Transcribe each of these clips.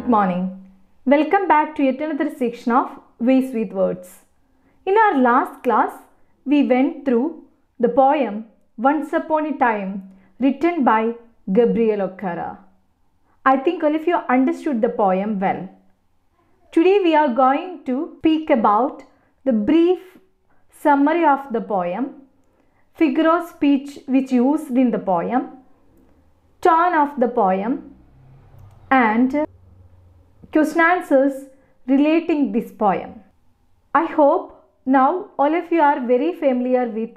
Good morning. Welcome back to yet another section of Ways with Words. In our last class, we went through the poem Once Upon a Time written by Gabriel O'Hara. I think all of you understood the poem well. Today we are going to speak about the brief summary of the poem, figure of speech which used in the poem, tone of the poem, and question answers relating this poem. I hope now all of you are very familiar with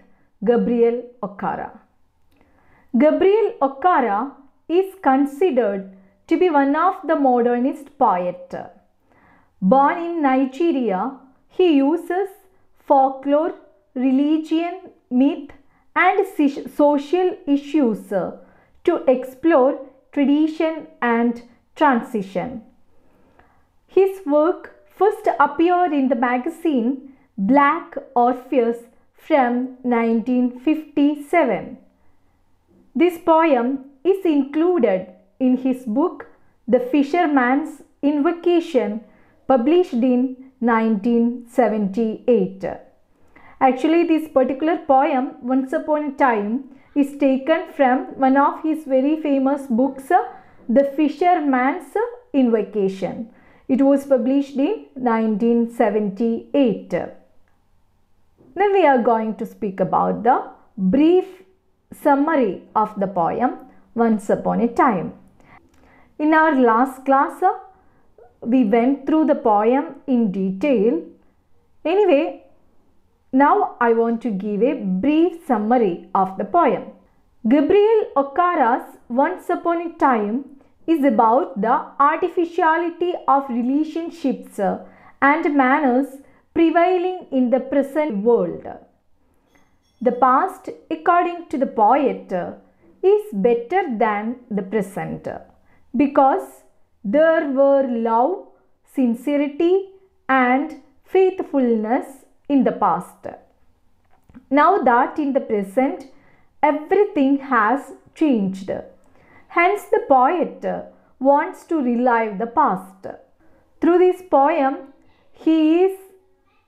Gabriel O'Hara. Gabriel O'Hara is considered to be one of the modernist poets. Born in Nigeria, he uses folklore, religion, myth, and social issues to explore tradition and transition. His work first appeared in the magazine Black Orpheus from 1957. This poem is included in his book The Fisherman's Invocation, published in 1978. Actually, this particular poem, Once Upon a Time, is taken from one of his very famous books, The Fisherman's Invocation. It was published in 1978. Then we are going to speak about the brief summary of the poem Once Upon a Time. In our last class, we went through the poem in detail. Anyway, now I want to give a brief summary of the poem. Gabriel O'Hara's Once Upon a Time is about the artificiality of relationships and manners prevailing in the present world. The past, according to the poet, is better than the present because there were love, sincerity, and faithfulness in the past. Now that in the present, everything has changed. Hence, the poet wants to relive the past. Through this poem, he is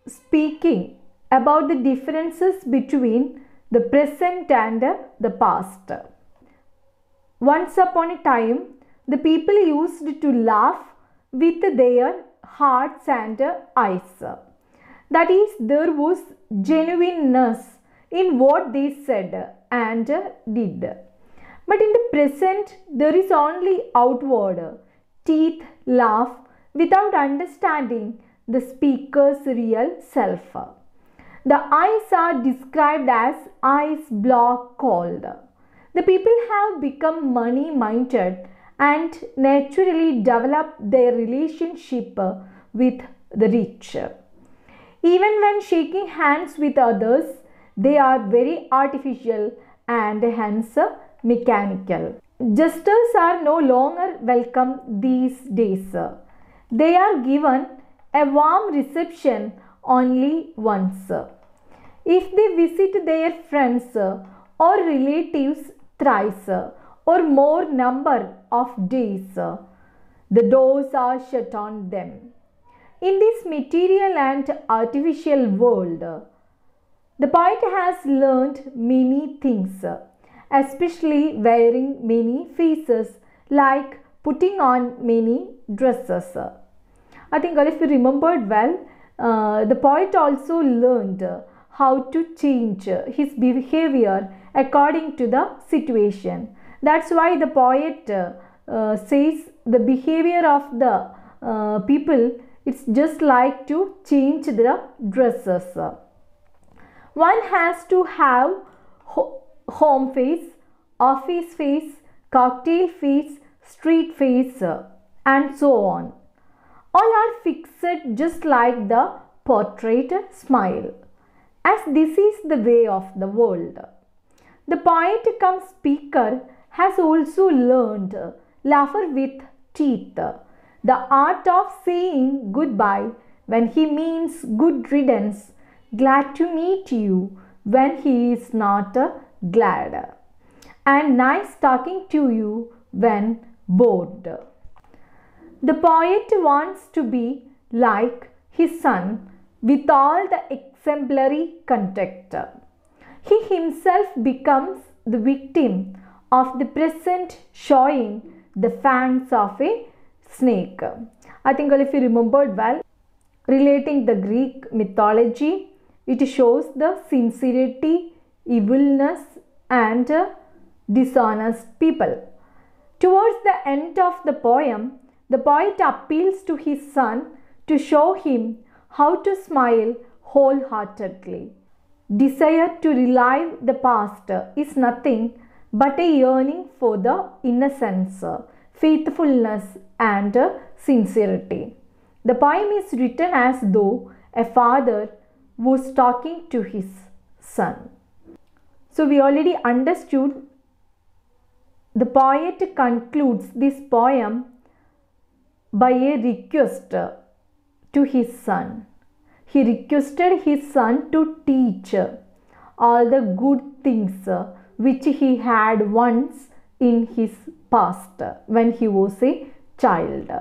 speaking about the differences between the present and the past. Once upon a time, the people used to laugh with their hearts and eyes. That is, there was genuineness in what they said and did. But in the present, there is only outward, teeth laugh without understanding the speaker's real self. The eyes are described as eyes block cold. The people have become money-minded and naturally develop their relationship with the rich. Even when shaking hands with others, they are very artificial and hence mechanical. Jesters are no longer welcome these days. They are given a warm reception only once. If they visit their friends or relatives thrice or more number of days, the doors are shut on them. In this material and artificial world, the poet has learned many things, especially wearing many faces, like putting on many dresses. I think all of you remembered well, the poet also learned how to change his behavior according to the situation. That's why the poet says the behavior of the people, it's just like to change the dresses. One has to have home face, office face, cocktail face, street face, and so on. All are fixed just like the portrait smile, as this is the way of the world. The poet cum speaker has also learned laughter with teeth, the art of saying goodbye when he means good riddance, glad to meet you when he is not glad, and nice talking to you when bored. The poet wants to be like his son with all the exemplary conduct. He himself becomes the victim of the present, showing the fangs of a snake. I think if you remembered well, relating the Greek mythology, it shows the sincerity, evilness and dishonest people. Towards the end of the poem, the poet appeals to his son to show him how to smile wholeheartedly. Desire to relive the past is nothing but a yearning for the innocence, faithfulness and sincerity. The poem is written as though a father was talking to his son. So we already understood the poet concludes this poem by a request to his son. He requested his son to teach all the good things which he had once in his past when he was a child.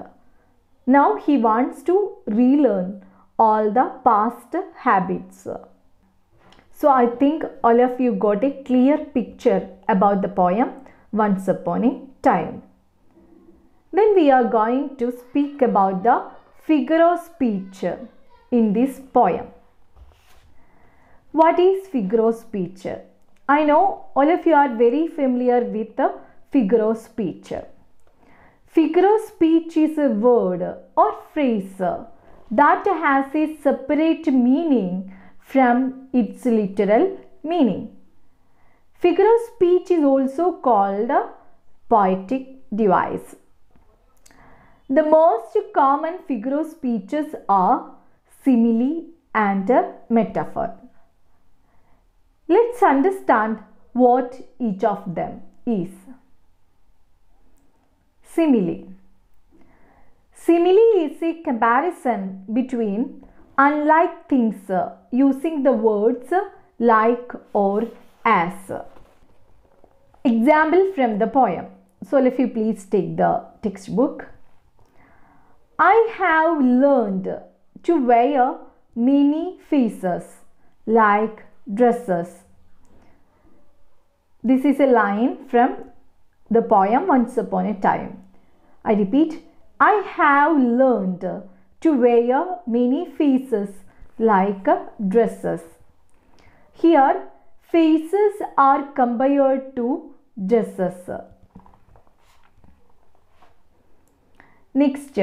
Now he wants to relearn all the past habits. So I think all of you got a clear picture about the poem Once Upon a Time. Then we are going to speak about the figure of speech in this poem. What is figure of speech? I know all of you are very familiar with the figure of speech. Figure of speech is a word or phrase that has a separate meaning from its literal meaning. Figure of speech is also called a poetic device. The most common figure of speeches are simile and metaphor. Let's understand what each of them is. Simile. Simile is a comparison between unlike things using the words like or as. Example from the poem. So if you please take the textbook. I have learned to wear many faces like dresses. This is a line from the poem Once Upon a Time. I repeat, I have learned to wear many faces like dresses. Here, faces are compared to dresses. Next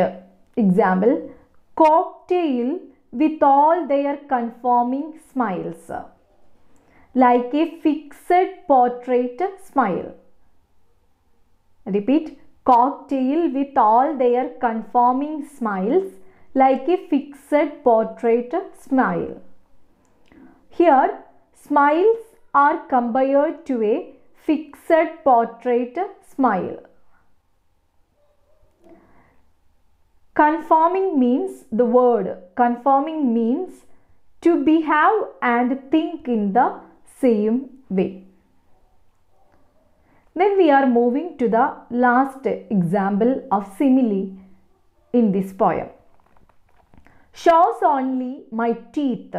example, cocktail with all their conforming smiles, like a fixed portrait smile. Repeat, cocktail with all their conforming smiles, like a fixed portrait smile. Here, smiles are compared to a fixed portrait smile. Conforming means, the word conforming means to behave and think in the same way. Then we are moving to the last example of simile in this poem. Shows only my teeth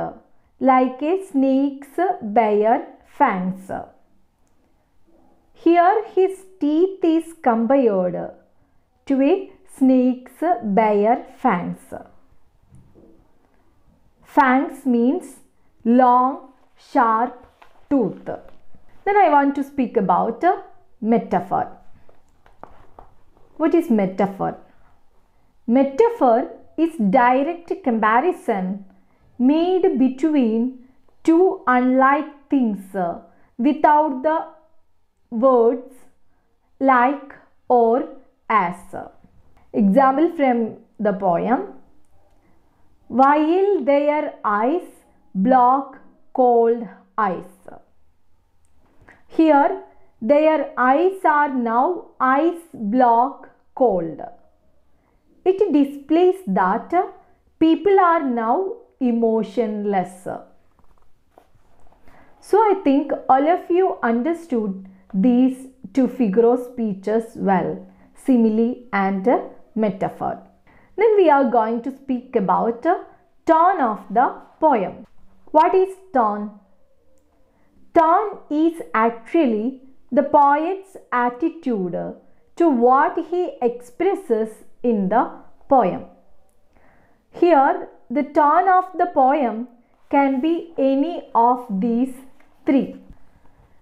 like a snake's bare fangs. Here his teeth is compared to a snake's bare fangs. Fangs means long, sharp tooth. Then I want to speak about metaphor. What is metaphor? Metaphor is direct comparison made between two unlike things without the words like or as. Example from the poem. While their eyes block cold ice. Here their eyes are now ice block cold. It displays that people are now emotionless. So I think all of you understood these two figure of speeches well, simile and metaphor. Then we are going to speak about the tone of the poem. What is tone? Tone is actually the poet's attitude to what he expresses in the poem. Here, the tone of the poem can be any of these three.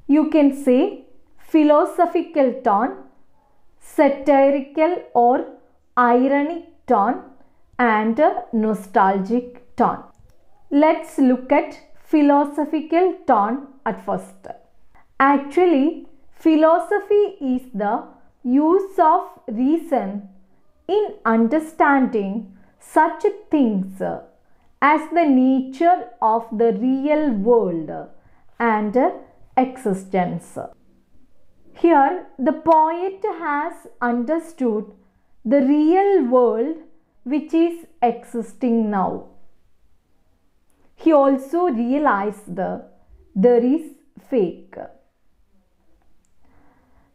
You can say philosophical tone, satirical or ironic tone, and nostalgic tone. Let's look at philosophical tone at first. Actually, philosophy is the use of reason in understanding such things as the nature of the real world and existence. Here, the poet has understood the real world which is existing now. He also realized there is fake.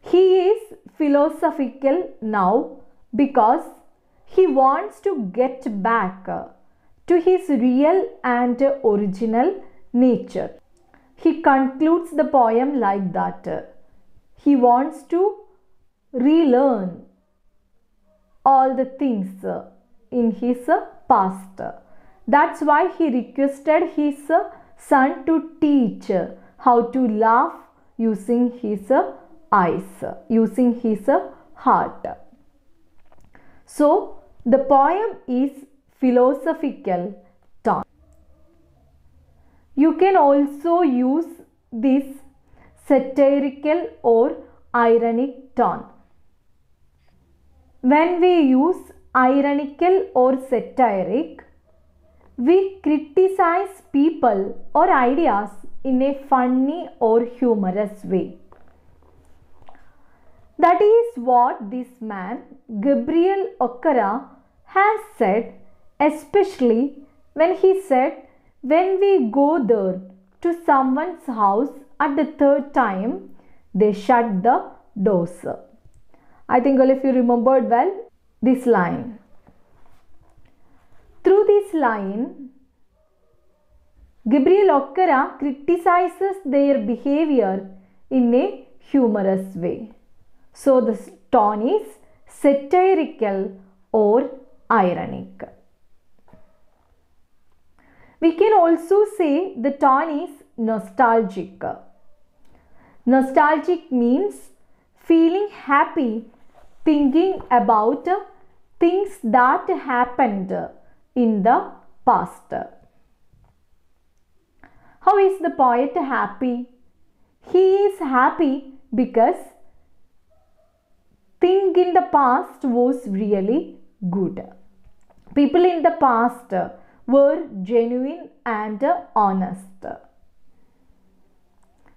He is philosophical now because he wants to get back to his real and original nature. He concludes the poem like that. He wants to relearn all the things in his past. That's why he requested his son to teach how to laugh using his eyes, using his heart. So, the poem is philosophical tone. You can also use this satirical or ironic tone. When we use ironical or satiric, we criticize people or ideas in a funny or humorous way. That is what this man, Gabriel Okara, has said, especially when he said, when we go there to someone's house at the third time, they shut the doors. I think all of you remembered well this line. Through this line, Gabriel Okara criticizes their behavior in a humorous way. So the tone is satirical or ironic. We can also say the tone is nostalgic. Nostalgic means feeling happy thinking about things that happened in the past. How is the poet happy? He is happy because thing in the past was really good. People in the past were genuine and honest.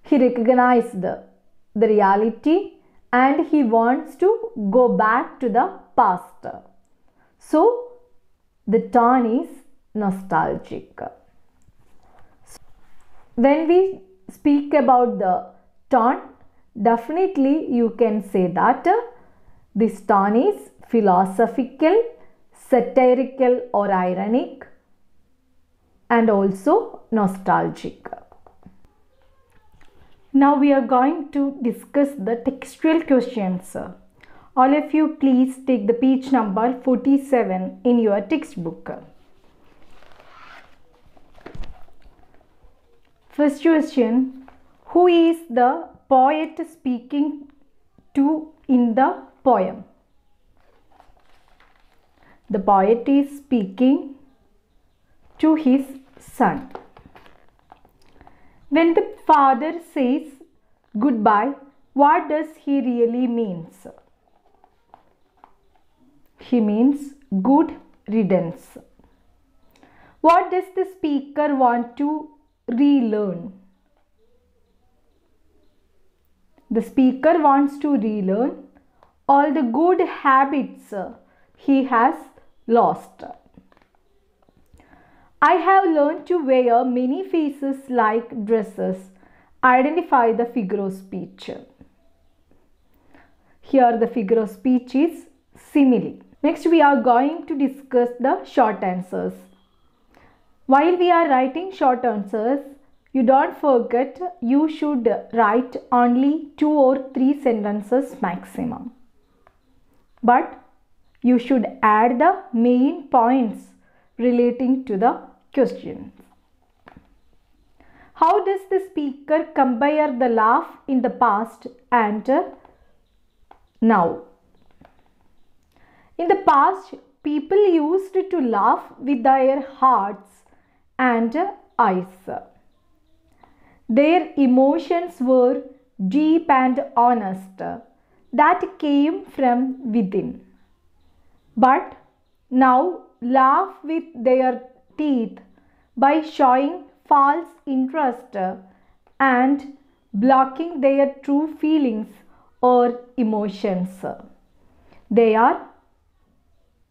He recognized the reality and he wants to go back to the past. So, the tone is nostalgic. When we speak about the tone, definitely you can say that this tone is philosophical, satirical or ironic, and also nostalgic. Now we are going to discuss the textual questions. All of you please take the page number 47 in your textbook. First question, who is the poet speaking to in the poem? The poet is speaking to his son. When the father says goodbye, what does he really means? He means good riddance. What does the speaker want to relearn? The speaker wants to relearn all the good habits he has lost. I have learned to wear many faces like dresses. Identify the figure of speech. Here the figure of speech is simile. Next, we are going to discuss the short answers. While we are writing short answers, you don't forget you should write only 2 or 3 sentences maximum. But you should add the main points relating to the question. How does the speaker compare the laugh in the past and now? In the past, people used to laugh with their hearts and eyes. Their emotions were deep and honest, that came from within. But now laugh with their teeth by showing false interest and blocking their true feelings or emotions. They are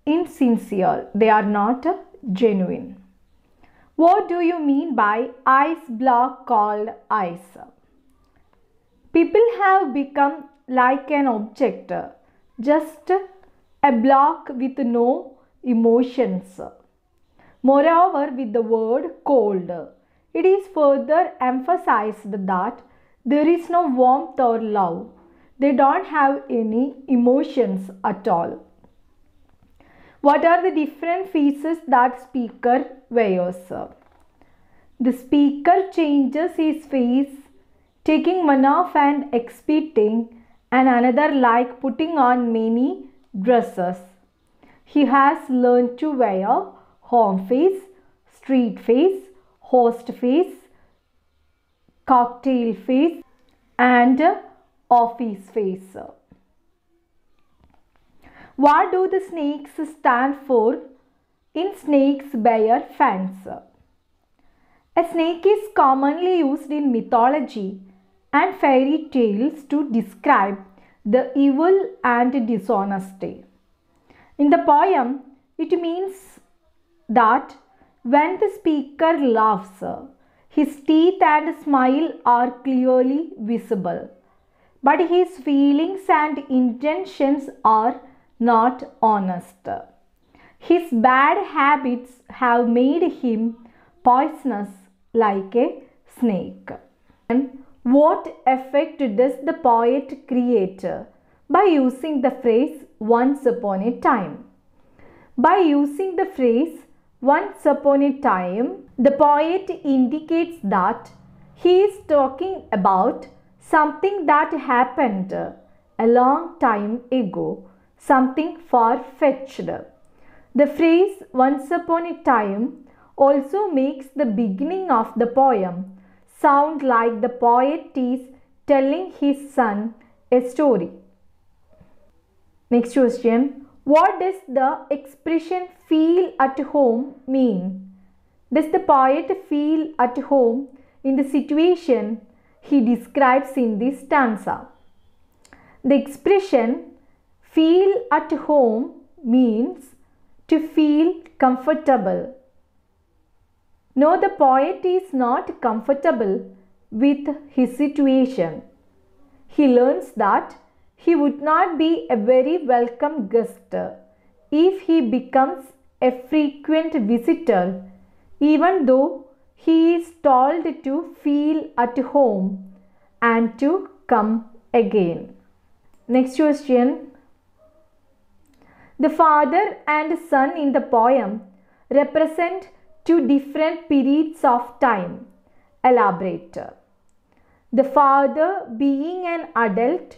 insincere, they are not genuine. What do you mean by ice block called ice? People have become like an object, just a block with no emotions. Moreover, with the word cold, it is further emphasized that there is no warmth or love. They don't have any emotions at all. What are the different faces that speaker wears? The speaker changes his face, taking one off and exhibiting, and another like putting on many dresses. He has learned to wear home face, street face, host face, cocktail face, and office face. What do the snakes stand for in snakes' bear fangs? A snake is commonly used in mythology and fairy tales to describe the evil and dishonesty. In the poem, it means that when the speaker laughs, his teeth and smile are clearly visible, but his feelings and intentions are not honest. His bad habits have made him poisonous like a snake. And what effect does the poet create by using the phrase once upon a time? By using the phrase once upon a time, the poet indicates that he is talking about something that happened a long time ago, something far-fetched. The phrase once upon a time also makes the beginning of the poem sound like the poet is telling his son a story. Next question. What does the expression feel at home mean? Does the poet feel at home in the situation he describes in this stanza? The expression feel at home means to feel comfortable. No, the poet is not comfortable with his situation. He learns that he would not be a very welcome guest if he becomes a frequent visitor, even though he is told to feel at home and to come again. Next question. The father and son in the poem represent two different periods of time. Elaborate. The father, being an adult,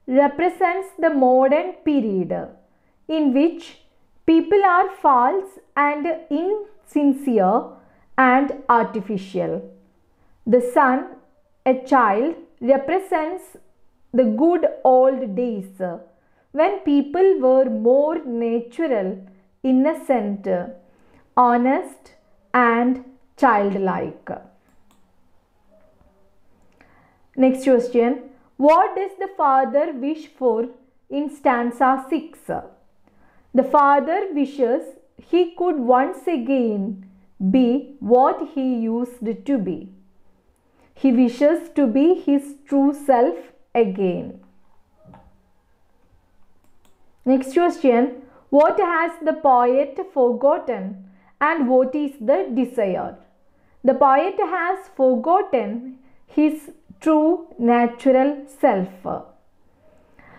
represents the modern period in which people are false and insincere and artificial. The son, a child, represents the good old days when people were more natural, innocent, honest, and childlike. Next question. What does the father wish for in stanza 6? The father wishes he could once again be what he used to be. He wishes to be his true self again. Next question. What has the poet forgotten, and what is the desire? The poet has forgotten his true natural self.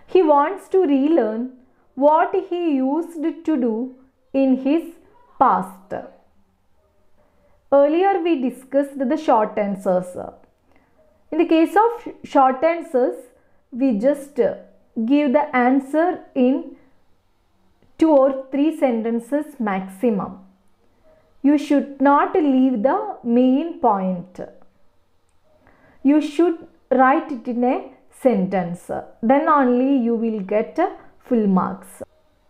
He wants to relearn what he used to do in his past. Earlier we discussed the short answers. In the case of short answers, we just give the answer in 2 or 3 sentences maximum. You should not leave the main point. You should write it in a sentence. Then only you will get full marks.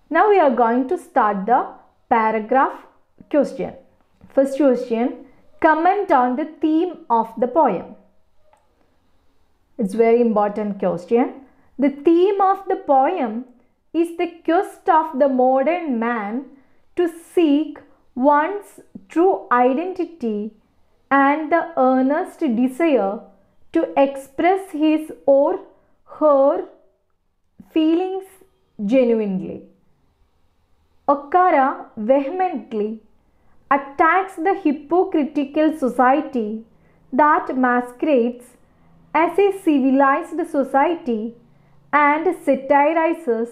Now we are going to start the paragraph question. First question, comment on the theme of the poem. It's very important question. The theme of the poem is the quest of the modern man to seek one's true identity and the earnest desire to express his or her feelings genuinely. Okara vehemently attacks the hypocritical society that masquerades as a civilized society and satirizes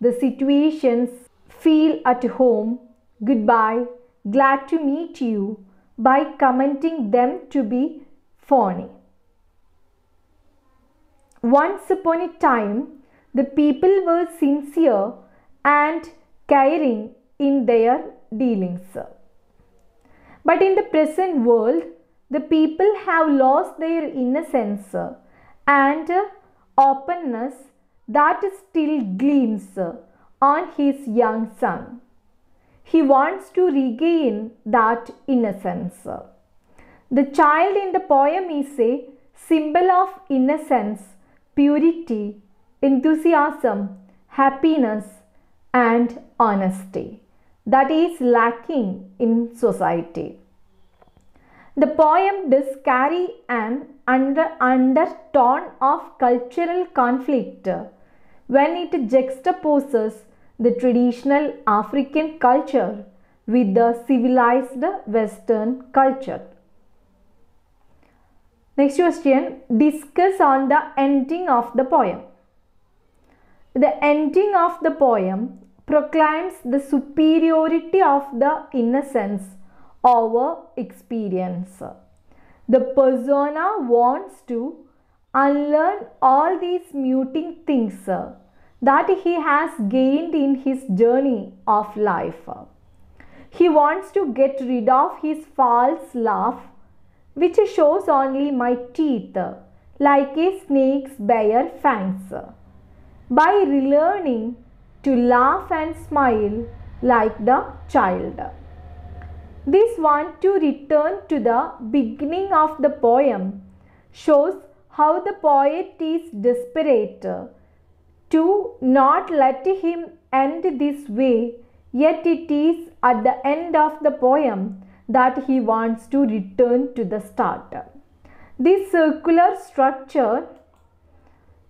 the situations feel at home, goodbye, glad to meet you by commenting them to be phony. Once upon a time, the people were sincere and caring in their dealings. But in the present world, the people have lost their innocence and openness that still gleams on his young son. He wants to regain that innocence. The child in the poem is a symbol of innocence, purity, enthusiasm, happiness, and honesty that is lacking in society. The poem does carry an undertone of cultural conflict when it juxtaposes the traditional African culture with the civilized Western culture. Next question, discuss on the ending of the poem. The ending of the poem proclaims the superiority of the innocence over experience. The persona wants to unlearn all these muting things that he has gained in his journey of life. He wants to get rid of his false laugh, which shows only my teeth like a snake's bare fangs, by relearning to laugh and smile like the child. This want to return to the beginning of the poem shows how the poet is desperate to not let him end this way, yet it is at the end of the poem that he wants to return to the start. This circular structure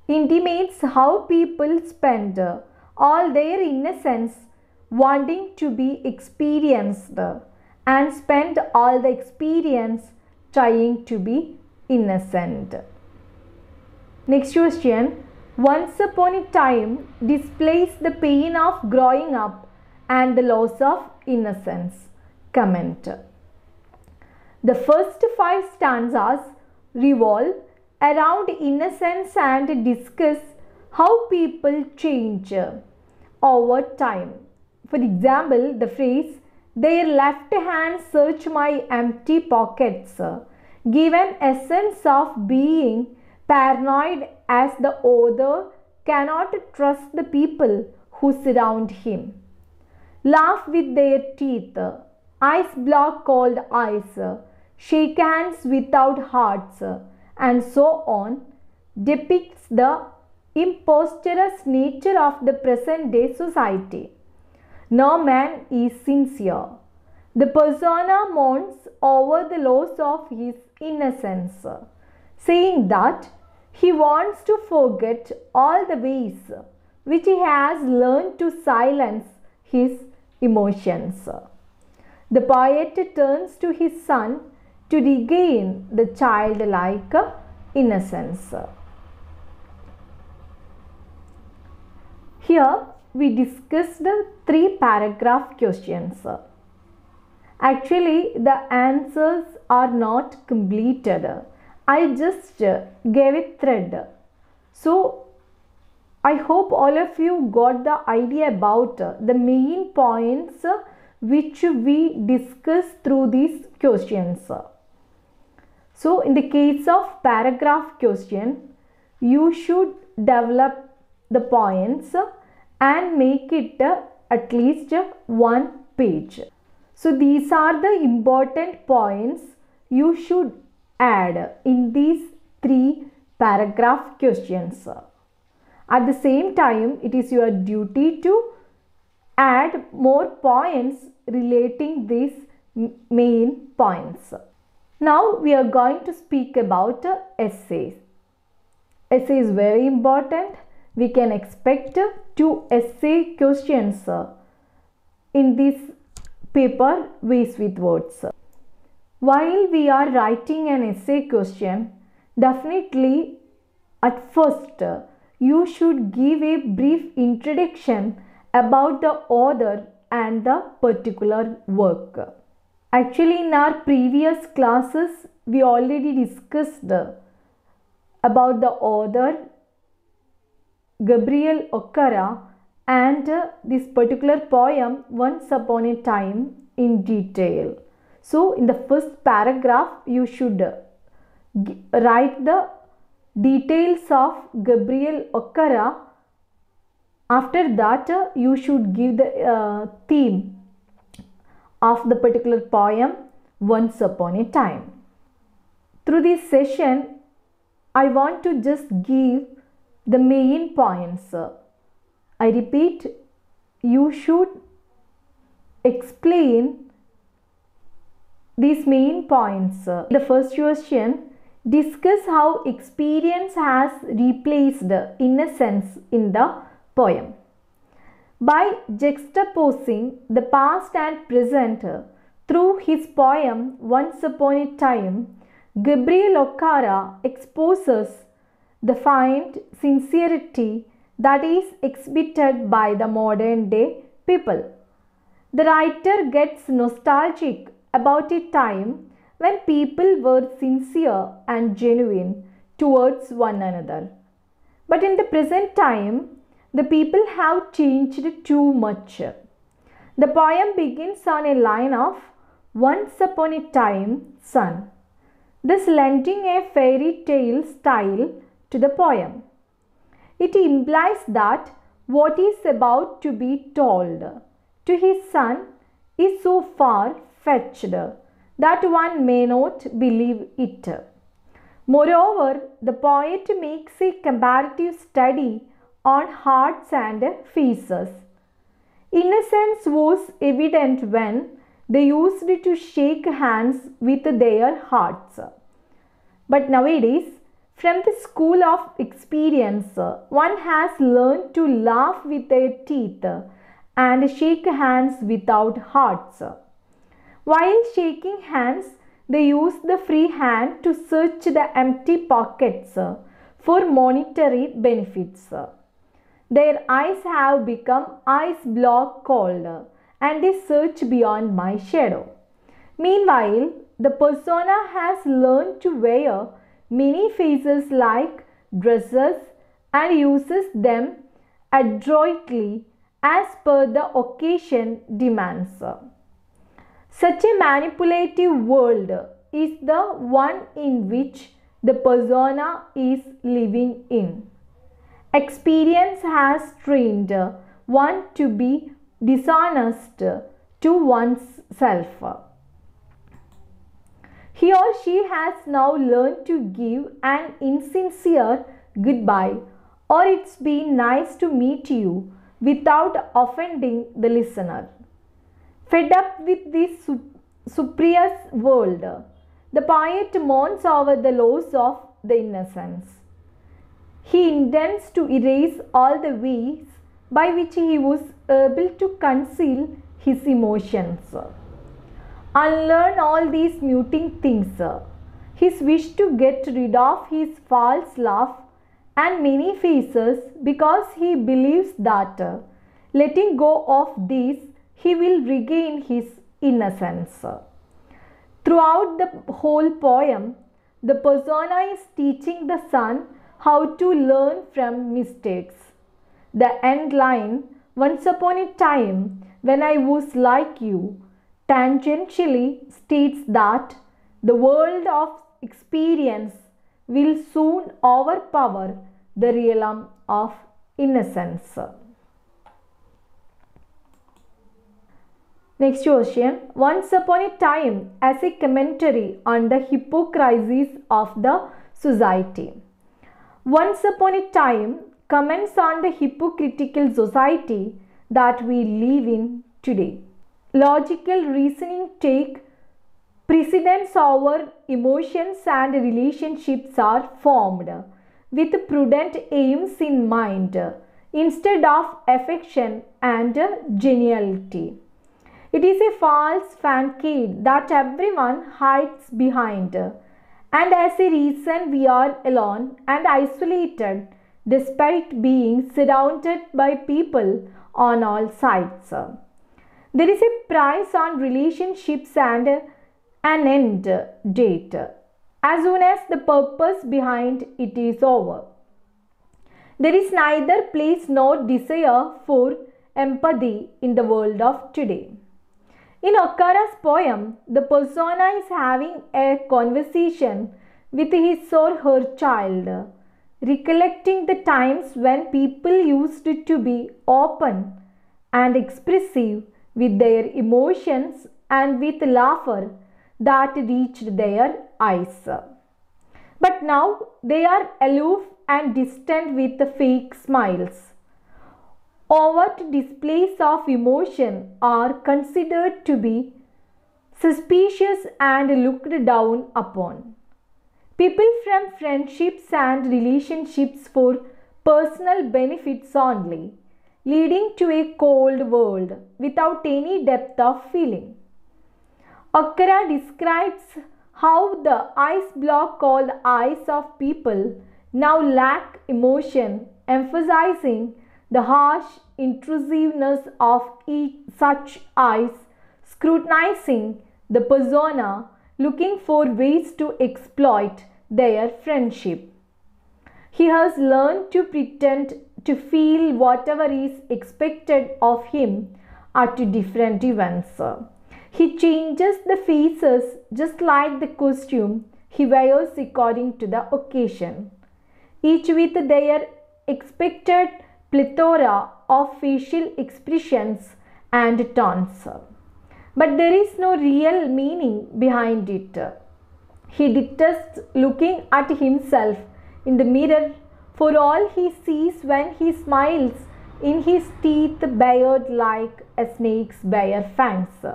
intimates how people spend all their innocence wanting to be experienced and spend all the experience trying to be innocent. Next question. Once upon a time displays the pain of growing up and the loss of innocence. Comment. The first 5 stanzas revolve around innocence and discuss how people change over time. For example, the phrase, "Their left hands search my empty pockets," give an essence of being paranoid as the author cannot trust the people who surround him. Laugh with their teeth, ice block cold eyes, shake hands without hearts, and so on, depicts the imposturous nature of the present day society. No man is sincere. The persona mourns over the loss of his innocence, saying that he wants to forget all the ways which he has learned to silence his emotions. The poet turns to his son to regain the childlike innocence. Here we discussed 3 paragraph questions. Actually, the answers are not completed. I just gave a thread. So, I hope all of you got the idea about the main points which we discussed through these questions. So, in the case of paragraph question, you should develop the points and make it at least 1 page. So, these are the important points you should add in these 3 paragraph questions. At the same time, it is your duty to add more points relating these main points. Now we are going to speak about essays. Essay is very important. We can expect 2 essay questions in this paper, Ways with Words. While we are writing an essay question, definitely at first you should give a brief introduction about the author and the particular work. Actually, in our previous classes, we already discussed about the author Gabriel Okara and this particular poem Once Upon a Time in detail. So, in the first paragraph, you should write the details of Gabriel Okara. After that, you should give the theme of the particular poem Once Upon a Time. Through this session, I want to just give the main points. I repeat, you should explain these main points. The first question, discuss how experience has replaced innocence in the poem. By juxtaposing the past and present through his poem Once Upon a Time, Gabriel Okara exposes the feigned sincerity that is exhibited by the modern day people. The writer gets nostalgic about a time when people were sincere and genuine towards one another. But in the present time, the people have changed too much. The poem begins on a line of Once Upon a Time, Son, thus lending a fairy tale style to the poem. It implies that what is about to be told to his son is so far-fetched that one may not believe it. Moreover, the poet makes a comparative study on hearts and faces. Innocence was evident when they used to shake hands with their hearts. But nowadays, from the school of experience, one has learned to laugh with their teeth and shake hands without hearts. While shaking hands, they use the free hand to search the empty pockets for monetary benefits. Their eyes have become eyes block cold and they search beyond my shadow. Meanwhile, the persona has learned to wear many faces like dresses and uses them adroitly as per the occasion demands. Such a manipulative world is the one in which the persona is living in. Experience has trained one to be dishonest to oneself. He or she has now learned to give an insincere goodbye or it's been nice to meet you without offending the listener. Fed up with this spurious world, the poet mourns over the loss of the innocence. He intends to erase all the ways by which he was able to conceal his emotions. Unlearn all these muting things. His wish to get rid of his false laugh and many faces, because he believes that letting go of these, he will regain his innocence. Throughout the whole poem, the persona is teaching the son how to learn from mistakes. The end line, "Once upon a time when I was like you," tangentially states that the world of experience will soon overpower the realm of innocence. Next question. Once upon a time, as a commentary on the hypocrisies of the society. Once upon a time comments on the hypocritical society that we live in today. Logical reasoning take precedence over emotions, and relationships are formed with prudent aims in mind instead of affection and geniality. It is a false facade that everyone hides behind, and as a reason we are alone and isolated despite being surrounded by people on all sides. There is a price on relationships and an end date as soon as the purpose behind it is over. There is neither place nor desire for empathy in the world of today. In Okara's poem, the persona is having a conversation with his or her child, recollecting the times when people used to be open and expressive with their emotions and with laughter that reached their eyes. But now they are aloof and distant with the fake smiles. Overt displays of emotion are considered to be suspicious and looked down upon. People from friendships and relationships for personal benefits only, leading to a cold world without any depth of feeling. Okara describes how the ice block called eyes of people now lack emotion, emphasizing the harsh intrusiveness of such eyes, scrutinizing the persona, looking for ways to exploit their friendship. He has learned to pretend to feel whatever is expected of him at different events. He changes the faces just like the costume he wears according to the occasion, each with their expected plethora of facial expressions and tones. But there is no real meaning behind it. He detests looking at himself in the mirror, for all he sees when he smiles in his teeth bared like a snake's bare fangs,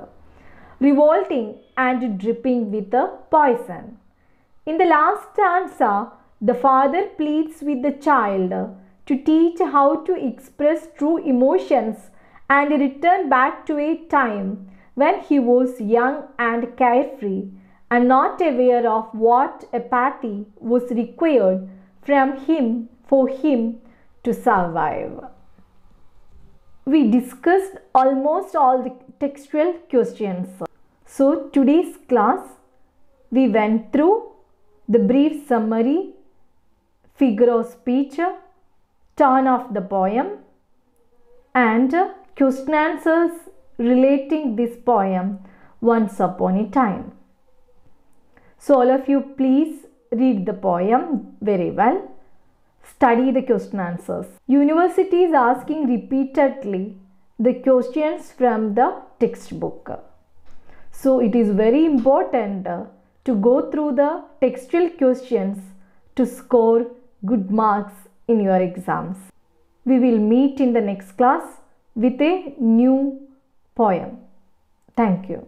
revolting and dripping with a poison. In the last stanza, the father pleads with the child to teach how to express true emotions and return back to a time when he was young and carefree and not aware of what apathy was required from him for him to survive. We discussed almost all the textual questions. So today's class we went through the brief summary, figure of speech, tone of the poem, and question answers relating this poem Once Upon a Time. So all of you please read the poem very well. Study the question answers. University is asking repeatedly the questions from the textbook. So it is very important to go through the textual questions to score good marks in your exams. We will meet in the next class with a new poem. Thank you.